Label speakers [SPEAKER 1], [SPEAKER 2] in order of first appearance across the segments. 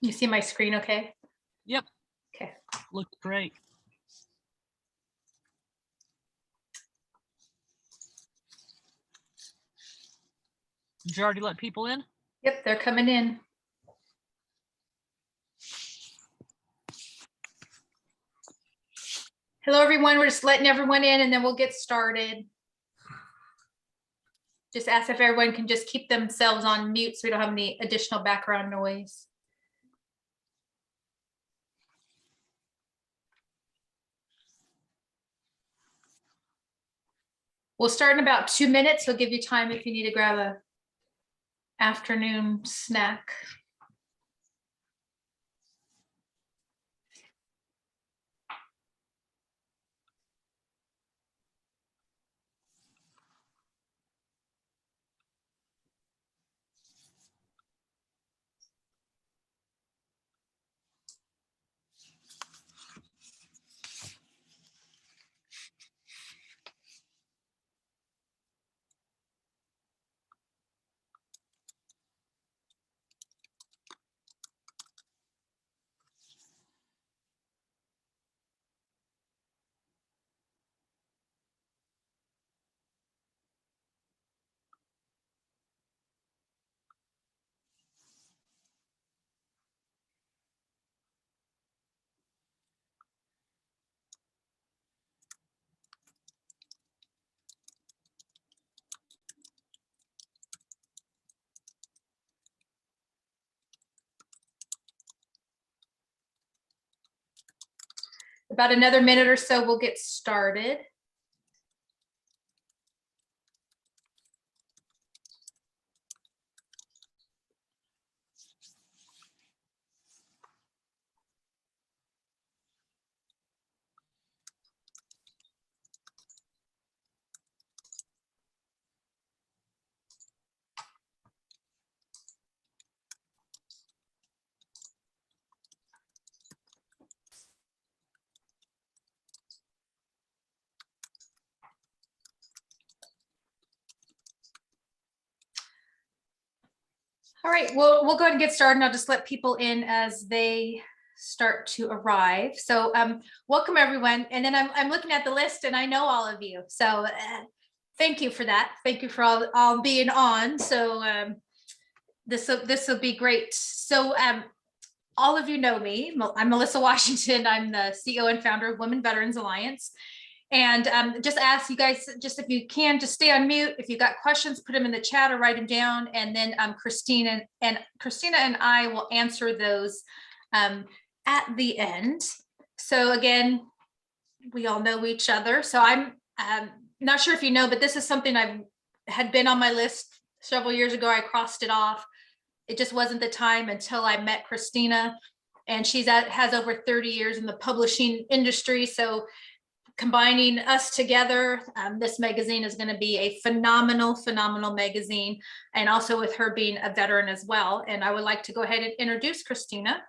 [SPEAKER 1] You see my screen okay?
[SPEAKER 2] Yep.
[SPEAKER 1] Okay.
[SPEAKER 2] Looks great. Did you already let people in?
[SPEAKER 1] Yep, they're coming in. Hello, everyone. We're just letting everyone in and then we'll get started. Just ask if everyone can just keep themselves on mute so we don't have any additional background noise. We'll start in about 2 minutes. We'll give you time if you need to grab a afternoon snack. About another minute or so, we'll get started. All right, we'll go ahead and get started. And I'll just let people in as they start to arrive. So welcome everyone. And then I'm looking at the list and I know all of you. So thank you for that. Thank you for all being on. So this will be great. So all of you know me. I'm Melissa Washington. I'm the CEO and founder of Women Veterans Alliance. And just ask you guys, just if you can, just stay on mute. If you've got questions, put them in the chat or write them down. And then Christina and I will answer those at the end. So again, we all know each other. So I'm not sure if you know, but this is something I had been on my list several years ago. I crossed it off. It just wasn't the time until I met Christina, and has over 30 years in the publishing industry. So combining us together, this magazine is going to be a phenomenal magazine, and also with her being a veteran as well. And I would like to go ahead and introduce Christina.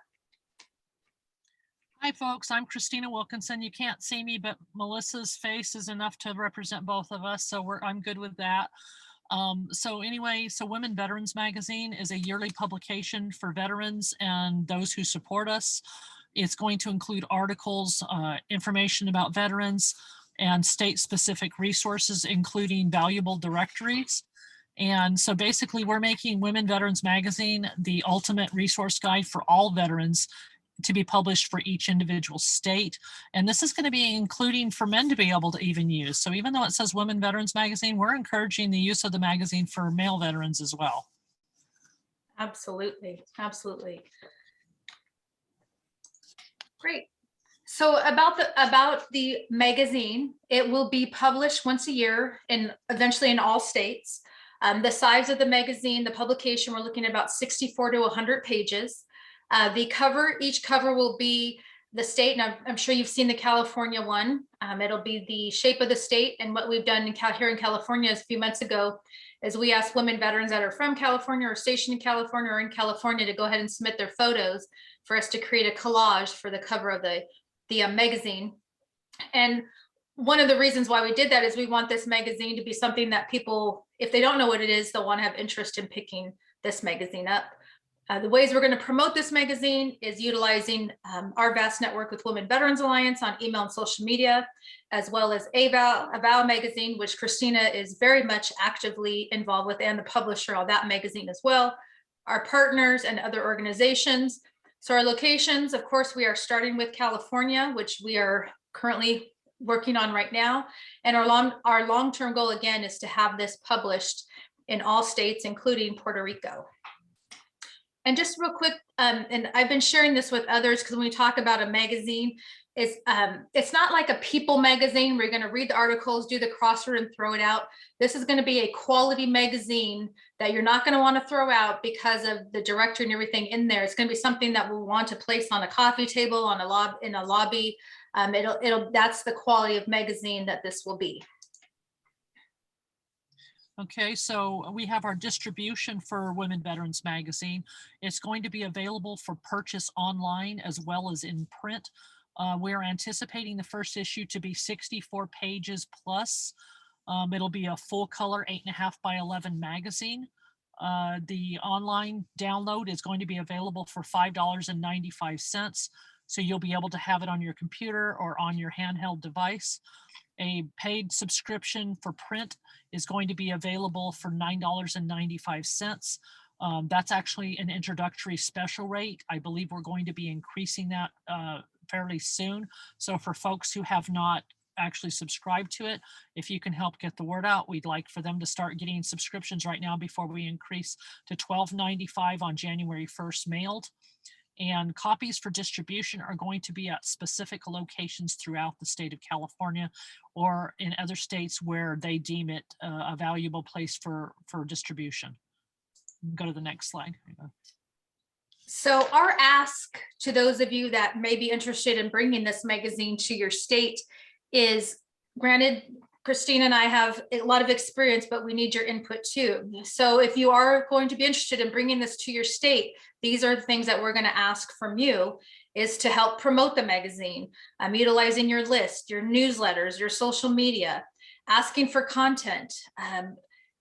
[SPEAKER 2] Hi folks, I'm Christina Wilkinson. You can't see me, but Melissa's face is enough to represent both of us, so I'm good with that. So Women Veterans Magazine is a yearly publication for veterans and those who support us. It's going to include articles, information about veterans, and state-specific resources, including valuable directories. And so basically, we're making Women Veterans Magazine the ultimate resource guide for all veterans to be published for each individual state. And this is going to be including for men to be able to even use. So even though it says Women Veterans Magazine, we're encouraging the use of the magazine for male veterans as well.
[SPEAKER 1] Absolutely. Great. So about the magazine, it will be published once a year and eventually in all states. The size of the magazine, the publication, we're looking at about 64 to 100 pages. Each cover will be the state, and I'm sure you've seen the California one. It'll be the shape of the state, and what we've done here in California a few months ago is we asked women veterans that are from California or stationed in California or in California to go ahead and submit their photos for us to create a collage for the cover of the magazine. And one of the reasons why we did that is we want this magazine to be something that people, if they don't know what it is, they'll want to have interest in picking this magazine up. The ways we're going to promote this magazine is utilizing our vast network with Women Veterans Alliance on email and social media, as well as Avow magazine, which Christina is very much actively involved with, and the publisher of that magazine as well, our partners and other organizations. So our locations, of course, we are starting with California, which we are currently working on right now. And our long-term goal, again, is to have this published in all states, including Puerto Rico. And just real quick, and I've been sharing this with others, because when we talk about a magazine, it's not like a people magazine where you're going to read the articles, do the crossword, and throw it out. This is going to be a quality magazine that you're not going to want to throw out because of the directory and everything in there. It's going to be something that we'll want to place on a coffee table, on in a lobby. That's the quality of magazine that this will be.
[SPEAKER 2] Okay, so we have our distribution for Women Veterans Magazine. It's going to be available for purchase online as well as in print. We're anticipating the first issue to be 64 pages plus. It'll be a full color 8.5 by 11 magazine. The online download is going to be available for $5.95. So you'll be able to have it on your computer or on your handheld device. A paid subscription for print is going to be available for $9.95. That's actually an introductory special rate. I believe we're going to be increasing that fairly soon. So for folks who have not actually subscribed to it, if you can help get the word out, we'd like for them to start getting subscriptions right now before we increase to $12.95 on January 1st mailed. And copies for distribution are going to be at specific locations throughout the state of California or in other states where they deem it a valuable place for distribution. Go to the next slide.
[SPEAKER 1] So our ask to those of you that may be interested in bringing this magazine to your state is, granted, Christina and I have a lot of experience, but we need your input too. So if you are going to be interested in bringing this to your state, these are the things that we're going to ask from you, is to help promote the magazine, utilizing your list, your newsletters, your social media, asking for content.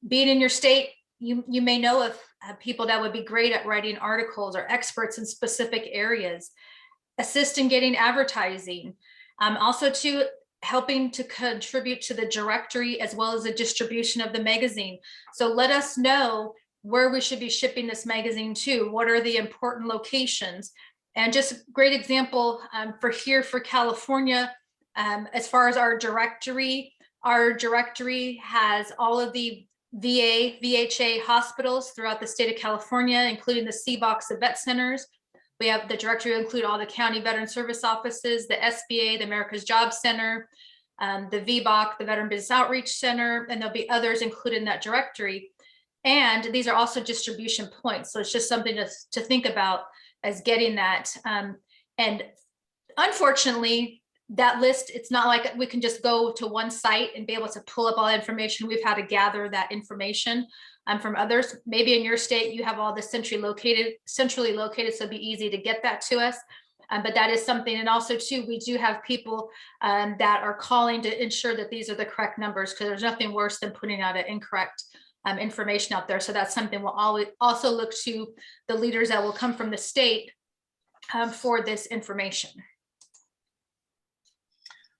[SPEAKER 1] Being in your state, you may know of people that would be great at writing articles or experts in specific areas. Assist in getting advertising. Also to helping to contribute to the directory as well as the distribution of the magazine. So let us know where we should be shipping this magazine to. What are the important locations? And just a great example for California, as far as our directory has all of the VHA hospitals throughout the state of California, including the CBOX, the vet centers. We have the directory will include all the county veteran service offices, the SBA, the America's Job Center, the VBOC, the Veteran Business Outreach Center, and there'll be others included in that directory. And these are also distribution points. So it's just something to think about as getting that. And unfortunately, that list, it's not like we can just go to one site and be able to pull up all the information. We've had to gather that information from others. Maybe in your state, you have all this centrally located, so it'd be easy to get that to us. But that is something. And also too, we do have people that are calling to ensure that these are the correct numbers, because there's nothing worse than putting out an incorrect information out there. So that's something we'll always also look to the leaders that will come from the state for this information.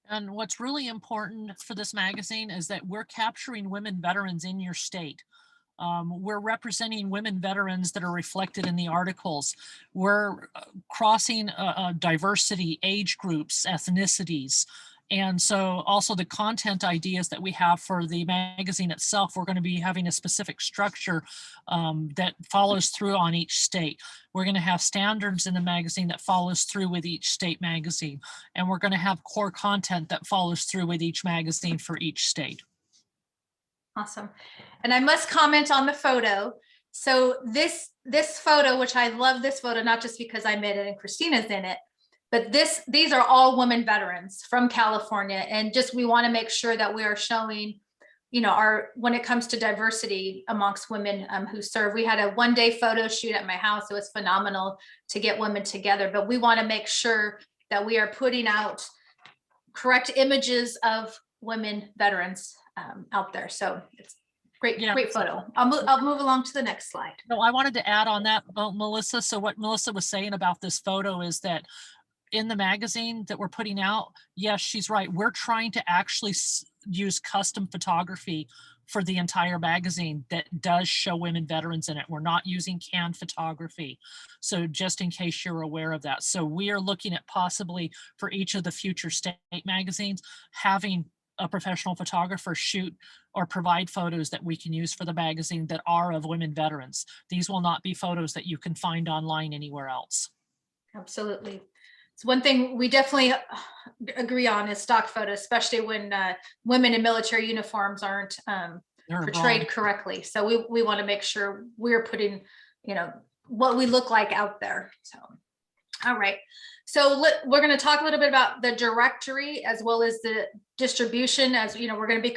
[SPEAKER 2] And what's really important for this magazine is that we're capturing women veterans in your state. We're representing women veterans that are reflected in the articles. We're crossing diversity, age groups, ethnicities. And so also the content ideas that we have for the magazine itself, we're going to be having a specific structure that follows through on each state. We're going to have standards in the magazine that follows through with each state magazine. And we're going to have core content that follows through with each magazine for each state.
[SPEAKER 1] Awesome. And I must comment on the photo. So this photo, which I love this photo, not just because I made it and Christina's in it, but these are all women veterans from California. And just, we want to make sure that we are showing, when it comes to diversity amongst women who serve. We had a one-day photo shoot at my house. It was phenomenal to get women together, but we want to make sure that we are putting out correct images of women veterans out there. So it's Great,
[SPEAKER 2] Yeah,
[SPEAKER 1] great
[SPEAKER 2] so-
[SPEAKER 1] photo. I'll move along to the next slide.
[SPEAKER 2] No, I wanted to add on that, Melissa. So what Melissa was saying about this photo is that in the magazine that we're putting out, yes, she's right. We're trying to actually use custom photography for the entire magazine that does show women veterans in it. We're not using canned photography. So just in case you're aware of that. So we are looking at possibly for each of the future state magazines, having a professional photographer shoot or provide photos that we can use for the magazine that are of women veterans. These will not be photos that you can find online anywhere else.
[SPEAKER 1] Absolutely. It's one thing we definitely agree on is stock photos, especially when women in military uniforms aren't portrayed correctly. So we want to make sure we're putting, you know, what we look like out there. So, all right. So we're going to talk a little bit about the directory as well as the distribution. As you know, we're going to be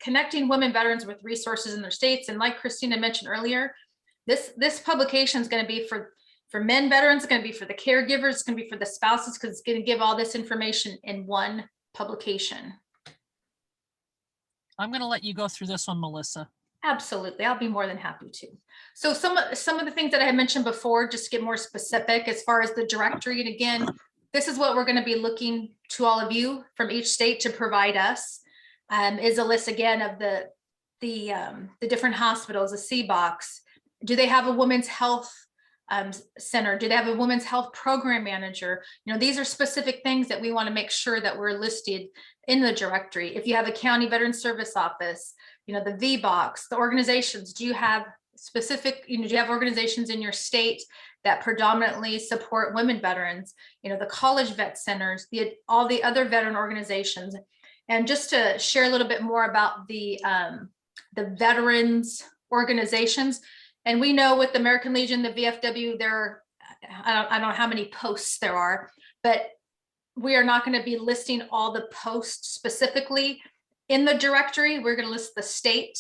[SPEAKER 1] connecting women veterans with resources in their states. And like Christina mentioned earlier, this publication is going to be for men veterans, it's going to be for the caregivers, it's going to be for the spouses, because it's going to give all this information in one publication.
[SPEAKER 2] I'm going to let you go through this one, Melissa.
[SPEAKER 1] Absolutely, I'll be more than happy to. So some of the things that I had mentioned before, just to get more specific as far as the directory, and again, this is what we're going to be looking to all of you from each state to provide us, is a list again of the different hospitals, the CBOCs. Do they have a women's health center? Do they have a women's health program manager? You know, these are specific things that we want to make sure that we're listed in the directory. If you have a county veteran service office, you know, the VBOCs, the organizations, do you have specific, you know, do you have organizations in your state that predominantly support women veterans? You know, the college vet centers, all the other veteran organizations. And just to share a little bit more about the veterans organizations. And we know with the American Legion, the VFW, I don't know how many posts there are, but we are not going to be listing all the posts specifically in the directory. We're going to list the state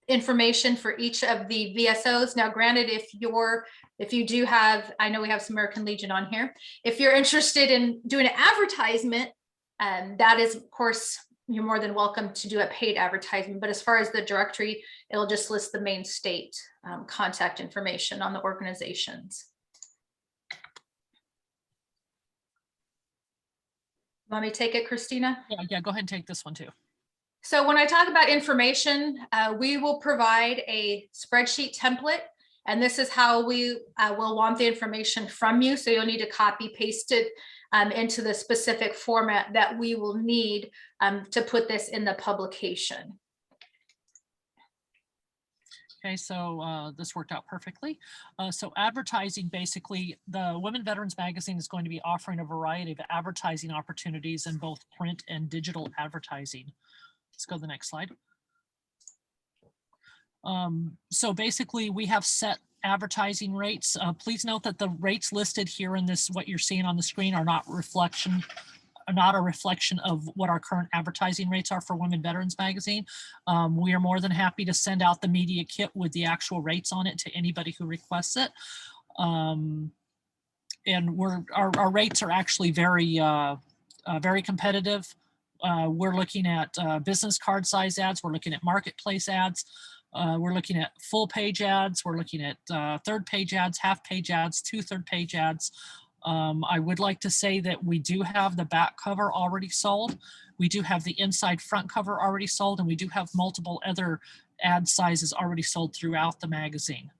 [SPEAKER 1] information for each of the VSOs. Now, granted, if you do have, I know we have some American Legion on here. If you're interested in doing an advertisement, that is, of course, you're more than welcome to do a paid advertisement. But as far as the directory, it'll just list the main state contact information on the organizations. Want me to take it, Christina?
[SPEAKER 2] Yeah, go ahead and take this one too.
[SPEAKER 1] So when I talk about information, we will provide a spreadsheet template, and this is how we will want the information from you. So you'll need to copy paste it into the specific format that we will need to put this in the publication.
[SPEAKER 2] Okay, so this worked out perfectly. So advertising, basically, the Women Veterans Magazine is going to be offering a variety of advertising opportunities in both print and digital advertising. Let's go to the next slide. So basically, we have set advertising rates. Please note that the rates listed here in this, what you're seeing on the screen, are not a reflection of what our current advertising rates are for Women Veterans Magazine. We are more than happy to send out the media kit with the actual rates on it to anybody who requests it. And our rates are actually very competitive. We're looking at business card size ads. We're looking at marketplace ads. We're looking at full page ads. We're looking at third page ads, half page ads, 2/3 page ads. I would like to say that we do have the back cover already sold. We do have the inside front cover already sold, and we do have multiple other ad sizes already sold throughout the magazine.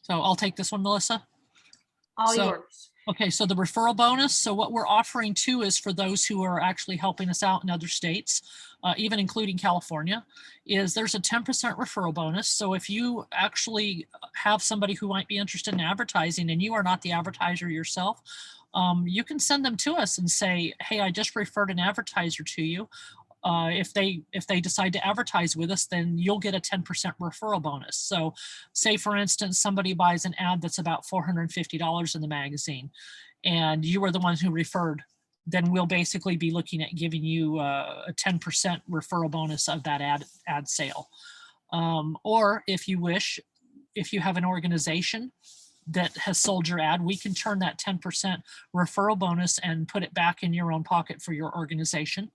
[SPEAKER 2] So I'll take this one, Melissa.
[SPEAKER 1] All yours.
[SPEAKER 2] Okay, so the referral bonus. So what we're offering too is for those who are actually helping us out in other states, even including California, is there's a 10% referral bonus. So if you actually have somebody who might be interested in advertising and you are not the advertiser yourself, you can send them to us and say, hey, I just referred an advertiser to you. If they decide to advertise with us, then you'll get a 10% referral bonus. So say, for instance, somebody buys an ad that's about $450 in the magazine and you are the one who referred, then we'll basically be looking at giving you a 10% referral bonus of that ad sale. Or if you wish, if you have an organization that has sold your ad, we can turn that 10% referral bonus and put it back in your own pocket for your organization.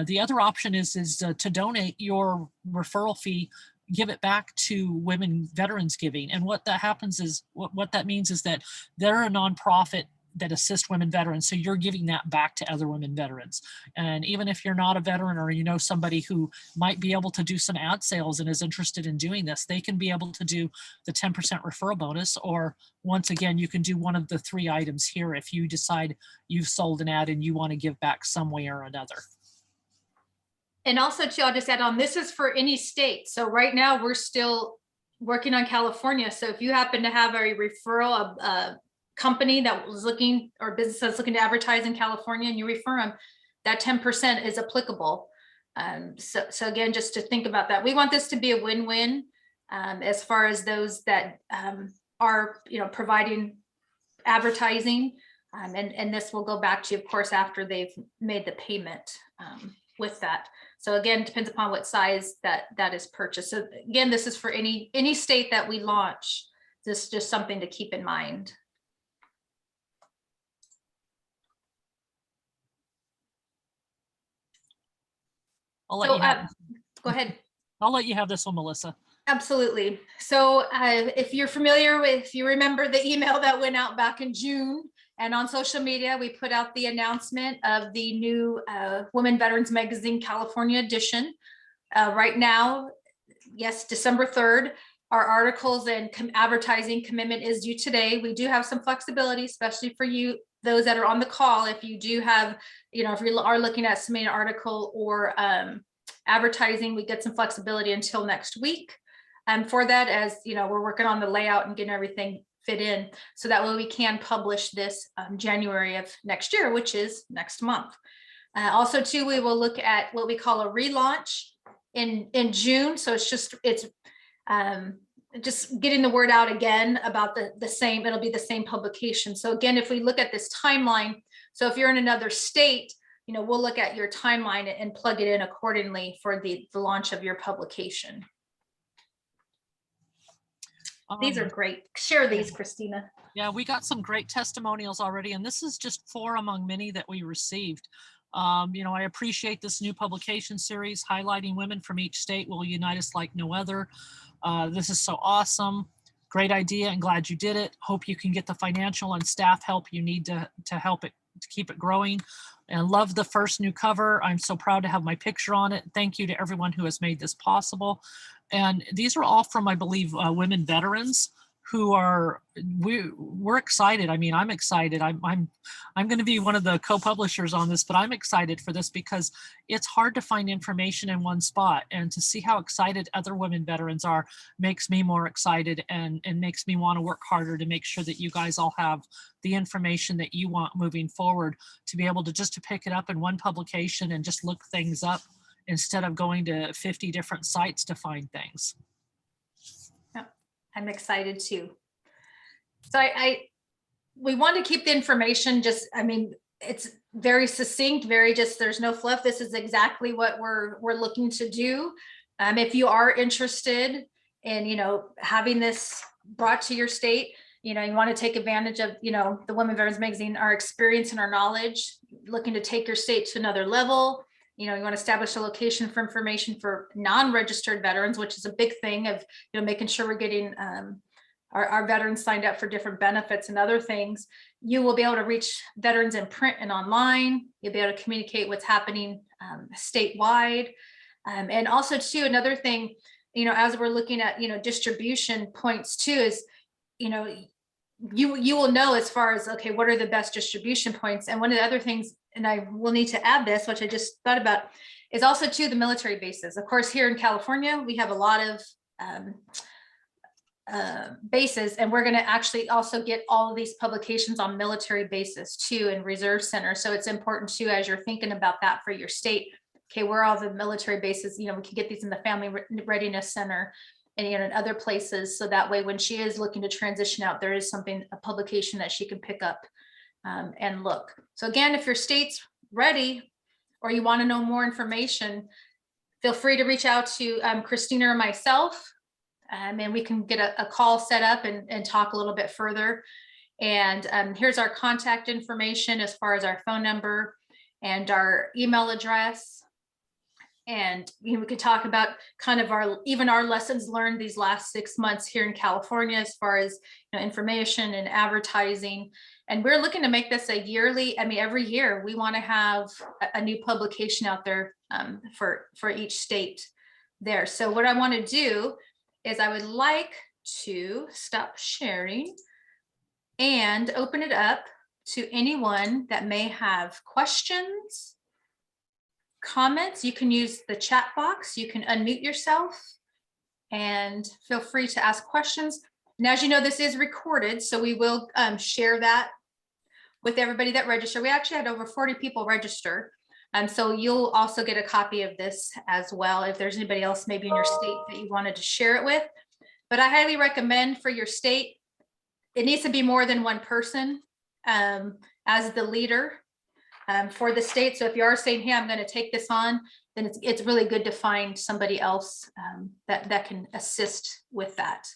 [SPEAKER 2] The other option is to donate your referral fee, give it back to Women Veterans Giving. And what that happens is, what that means is that they're a nonprofit that assist women veterans. So you're giving that back to other women veterans. And even if you're not a veteran, or you know somebody who might be able to do some ad sales and is interested in doing this, they can be able to do the 10% referral bonus. Or once again, you can do one of the 3 items here if you decide you've sold an ad and you want to give back some way or another.
[SPEAKER 1] And also too, I'll just add on, this is for any state. So right now we're still working on California. So if you happen to have a referral, a company that was looking, or business that's looking to advertise in California, and you refer them, that 10% is applicable. So again, just to think about that, we want this to be a win-win as far as those that are, providing advertising, and this will go back to you, of course, after they've made the payment with that. So again, depends upon what size that is purchased. So again, this is for any state that we launch. This is just something to keep in mind.
[SPEAKER 2] I'll let you have
[SPEAKER 1] go ahead.
[SPEAKER 2] I'll let you have this one, Melissa.
[SPEAKER 1] Absolutely. So if you're familiar with, if you remember the email that went out back in June, and on social media, we put out the announcement of the new Women Veterans Magazine California edition. Right now, yes, December 3rd, our articles and advertising commitment is due today. We do have some flexibility, especially for you, those that are on the call. If you do have, if you are looking at submitting an article or advertising, we get some flexibility until next week. And for that, as we're working on the layout and getting everything fit in, so that way we can publish this January of next year, which is next month. Also too, we will look at what we call a relaunch in June. So it's just getting the word out again about the same, it'll be the same publication. So again, if we look at this timeline, so if you're in another state, we'll look at your timeline and plug it in accordingly for the launch of your publication. These are great. Share these, Christina.
[SPEAKER 2] Yeah, we got some great testimonials already, and this is just 4 among many that we received. I appreciate this new publication series highlighting women from each state will unite us like no other. This is so awesome. Great idea, and glad you did it. Hope you can get the financial and staff help you need to help it, to keep it growing. And love the first new cover. I'm so proud to have my picture on it. Thank you to everyone who has made this possible. And these are all from, I believe, women veterans who are, we're excited. I mean, I'm excited. I'm going to be one of the co-publishers on this, but I'm excited for this because it's hard to find information in one spot, and to see how excited other women veterans are makes me more excited, and makes me want to work harder to make sure that you guys all have the information that you want moving forward, to be able to just pick it up in one publication and just look things up instead of going to 50 different sites to find things.
[SPEAKER 1] I'm excited too. So we want to keep the information it's very succinct, very just, there's no fluff. This is exactly what we're looking to do. If you are interested in, having this brought to your state, you want to take advantage of, the Women Veterans Magazine, our experience and our knowledge, looking to take your state to another level. You want to establish a location for information for non-registered veterans, which is a big thing of, making sure we're getting our veterans signed up for different benefits and other things. You will be able to reach veterans in print and online. You'll be able to communicate what's happening statewide. And also too, another thing, as we're looking at, distribution points too, is, you will know as far as, okay, what are the best distribution points? And one of the other things, and I will need to add this, which I just thought about, is also to the military bases. Of course, here in California, we have a lot of bases, and we're going to actually also get all of these publications on military bases too, and reserve center. So it's important too, as you're thinking about that for your state, okay, where are all the military bases, we can get these in the Family Readiness Center and in other places. So that way, when she is looking to transition out, there is a publication that she can pick up and look. So again, if your state's ready, or you want to know more information, feel free to reach out to Christina or myself. And we can get a call set up and talk a little bit further. And here's our contact information as far as our phone number and our email address. And we could talk about kind of our lessons learned these last 6 months here in California, as far as information and advertising. And we're looking to make this a yearly, every year we want to have a new publication out there for each state there. So what I want to do is I would like to stop sharing and open it up to anyone that may have questions, comments. You can use the chat box. You can unmute yourself and feel free to ask questions. And as you know, this is recorded, so we will share that with everybody that registered. We actually had over 40 people register. So you'll also get a copy of this as well if there's anybody else maybe in your state that you wanted to share it with. But I highly recommend for your state, it needs to be more than one person as the leader for the state. So if you are saying, hey, I'm going to take this on, then it's really good to find somebody else that can assist with that.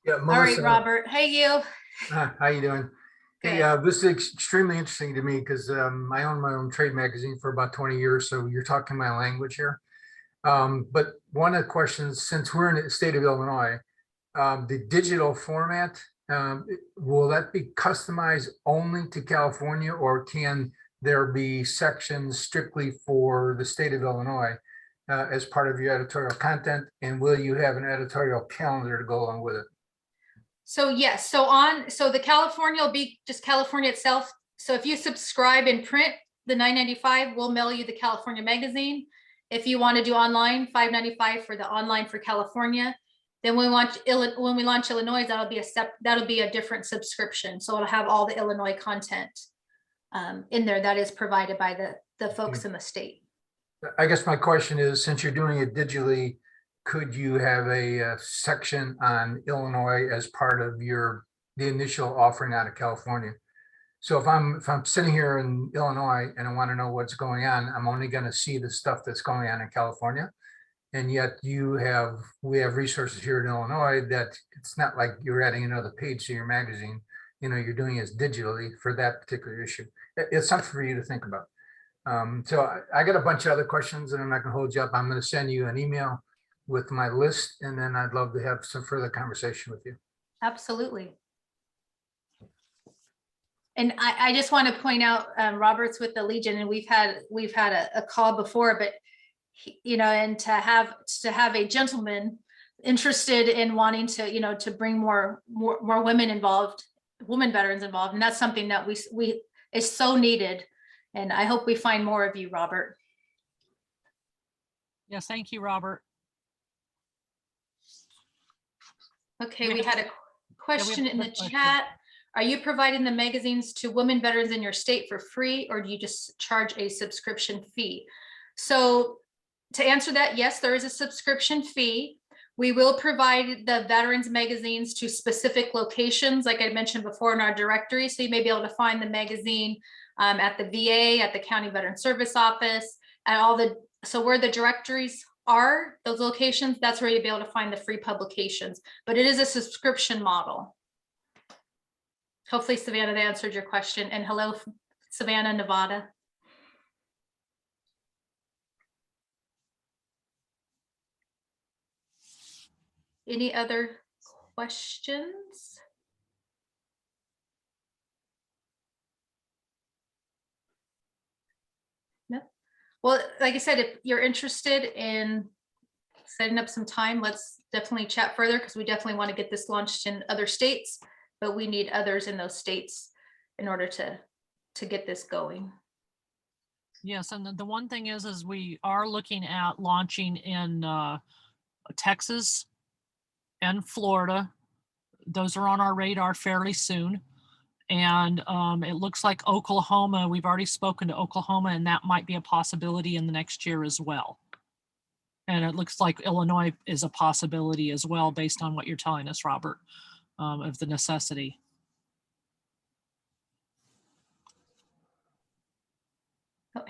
[SPEAKER 3] Yeah, Melissa,
[SPEAKER 1] all right, Robert. Hey, you.
[SPEAKER 3] How you doing? Hey, this is extremely interesting to me because I own my own trade magazine for about 20 years. So you're talking my language here. But one of the questions, since we're in the state of Illinois, the digital format, will that be customized only to California, or can there be sections strictly for the state of Illinois as part of your editorial content? And will you have an editorial calendar to go along with it?
[SPEAKER 1] So yes, so the California will be just California itself. So if you subscribe in print, the $9.95, we'll mail you the California magazine. If you want to do online, $5.95 for the online for California. Then when we launch Illinois, that'll be a different subscription. So it'll have all the Illinois content in there that is provided by the folks in the state.
[SPEAKER 3] I guess my question is, since you're doing it digitally, could you have a section on Illinois as part of the initial offering out of California? So if I'm sitting here in Illinois and I want to know what's going on, I'm only going to see the stuff that's going on in California. And yet we have resources here in Illinois that it's not like you're adding another page to your magazine. You're doing it digitally for that particular issue. It's something for you to think about. So I got a bunch of other questions, and I'm not going to hold you up. I'm going to send you an email with my list, and then I'd love to have some further conversation with you. Absolutely.
[SPEAKER 1] And I just want to point out, Robert's with the Legion, and we've had a call before, but and to have a gentleman interested in wanting to to bring more women veterans involved, and that's something that we is so needed. And I hope we find more of you, Robert.
[SPEAKER 2] Yes, thank you, Robert.
[SPEAKER 1] Okay, we had a question in the chat. Are you providing the magazines to women veterans in your state for free, or do you just charge a subscription fee? So to answer that, yes, there is a subscription fee. We will provide the veterans magazines to specific locations, like I mentioned before, in our directory. So you may be able to find the magazine at the VA, at the County Veteran Service Office, and so where the directories are, those locations, that's where you'll be able to find the free publications. But it is a subscription model. Hopefully, Savannah, that answered your question. And hello, Savannah, Nevada. Any other questions? No. Well, like I said, if you're interested in setting up some time, let's definitely chat further, because we definitely want to get this launched in other states, but we need others in those states in order to get this going.
[SPEAKER 2] Yes, and the one thing is we are looking at launching in Texas and Florida. Those are on our radar fairly soon. And it looks like Oklahoma, we've already spoken to Oklahoma, and that might be a possibility in the next year as well. And it looks like Illinois is a possibility as well, based on what you're telling us, Robert, of the necessity.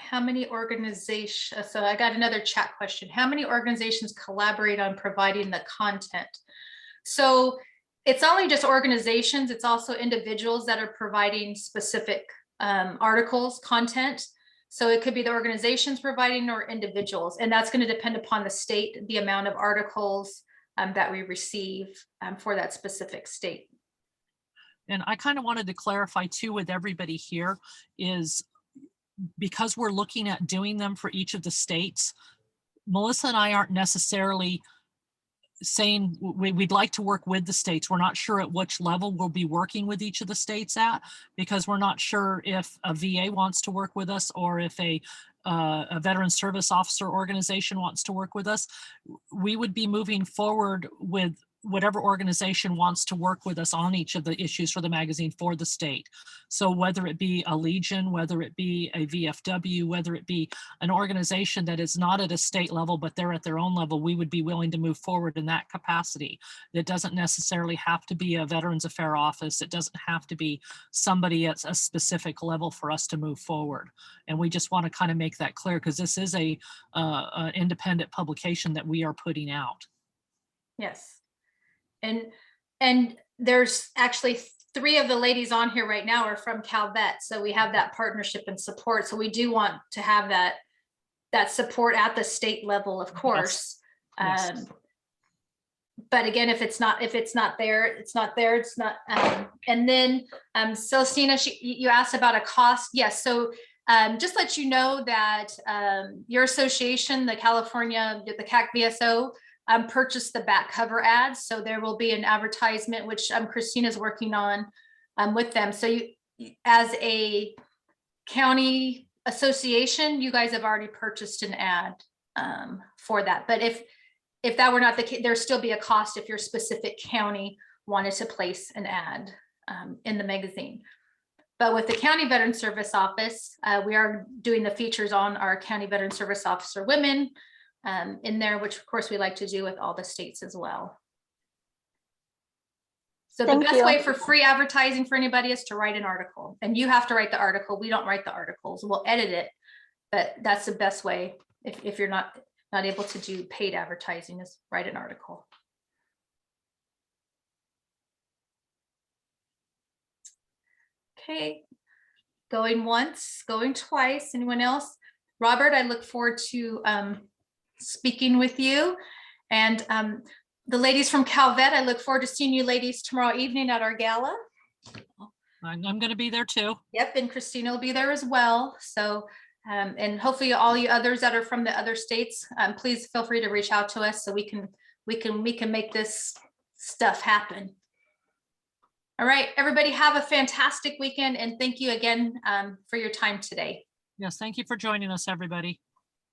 [SPEAKER 1] how many organizations, so I got another chat question. How many organizations collaborate on providing the content? So it's only just organizations, it's also individuals that are providing specific articles, content. So it could be the organizations providing or individuals, and that's going to depend upon the state, the amount of articles that we receive for that specific state.
[SPEAKER 2] And I kind of wanted to clarify too with everybody here is because we're looking at doing them for each of the states, Melissa and I aren't necessarily saying we'd like to work with the states. We're not sure at which level we'll be working with each of the states at, because we're not sure if a VA wants to work with us or if a veteran service officer organization wants to work with us. We would be moving forward with whatever organization wants to work with us on each of the issues for the magazine for the state. So whether it be a Legion, whether it be a VFW, whether it be an organization that is not at a state level, but they're at their own level, we would be willing to move forward in that capacity. It doesn't necessarily have to be a Veterans Affairs office. It doesn't have to be somebody at a specific level for us to move forward. And we just want to kind of make that clear because this is an independent publication that we are putting out.
[SPEAKER 1] Yes. And there's actually 3 of the ladies on here right now are from CalVet. So we have that partnership and support. So we do want to have that support at the state level, of course.
[SPEAKER 2] Yes.
[SPEAKER 1] But again, if it's not there, it's not there. It's not. And then Celestina, you asked about a cost. Yes. So just let you know that your association, the California, the CAC VSO, purchased the back cover ads. So there will be an advertisement, which Christina's working on with them. So you, as a county association, you guys have already purchased an ad for that. But if that were not the case, there'd still be a cost if your specific county wanted to place an ad in the magazine. But with the County Veteran Service Office, we are doing the features on our County Veteran Service Officer women in there, which of course we like to do with all the states as well. So the best way for free advertising for anybody is to write an article, and you have to write the article. We don't write the articles, we'll edit it, but that's the best way if you're not able to do paid advertising, is write an article. Okay, going once, going twice. Anyone else? Robert, I look forward to speaking with you, and the ladies from CalVet, I look forward to seeing you ladies tomorrow evening at our gala.
[SPEAKER 2] I'm going to be there too.
[SPEAKER 1] Yep, and Christina will be there as well. So and hopefully all you others that are from the other states, please feel free to reach out to us so we can make this stuff happen. All right, everybody, have a fantastic weekend, and thank you again for your time today.
[SPEAKER 2] Yes, thank you for joining us, everybody.